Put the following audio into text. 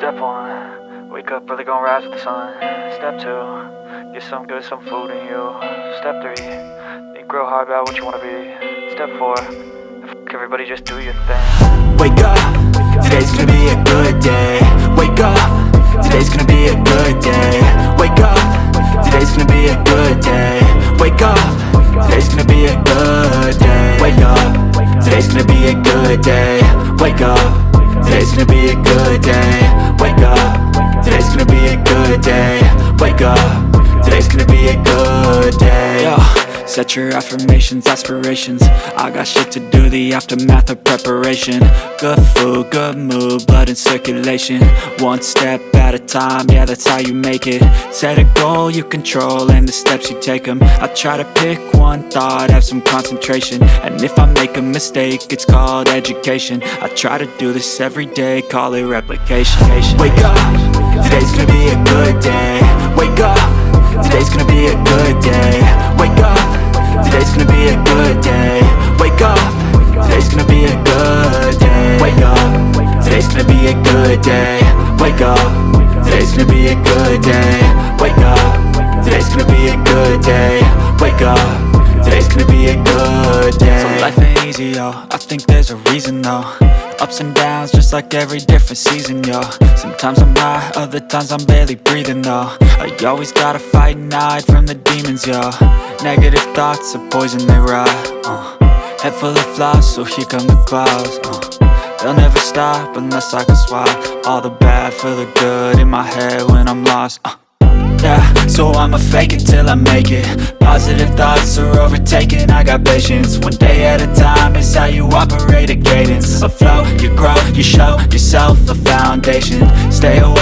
Step 1, wake up early, gonna rise with the sun. Step 2, get some good, some food in you. Step 3, think real hard about what you wanna be. Step 4, fuck everybody, just do your thing. Wake up, today's gonna be a good day. Wake up, today's gonna be a good day. Wake up, today's gonna be a good day. Wake up, today's gonna be a good day. Wake up, today's gonna be a good day. Wake up, today's gonna be a good day. Wake up, today's gonna be a good day. Wake up, today's gonna be a good day. Yo, set your affirmations, aspirations. I got shit to do, the aftermath of preparation. Good food, good mood, blood in circulation. One step at a time, yeah, that's how you make it. Set a goal you control and the steps you take them. I try to pick one thought, have some concentration. And if I make a mistake, it's called education. I try to do this every day, call it replication. Wake up, today's gonna be a good day. Wake up, today's gonna be a good day. Wake up, today's gonna be a good day. Wake up, today's gonna be a good day. Wake up, today's gonna be a good day. Wake up, today's gonna be a good day. Wake up, today's gonna be a good day. Wake up, today's gonna be a good day. So life ain't easy, yo, I think there's a reason though. Ups and downs, just like every different season, yo. Sometimes I'm high, other times I'm barely breathing, though. I always gotta fight and hide from the demons, yo. Negative thoughts are poison, they rot. Head full of flies, so here come the clouds. They'll never stop unless I can swap all the bad for the good in my head when I'm lost. Yeah, so I'ma fake it till I make it. Positive thoughts are overtaken, I got patience. One day at a time is how you operate a cadence. A flow, you grow, you show yourself a foundation. Stay away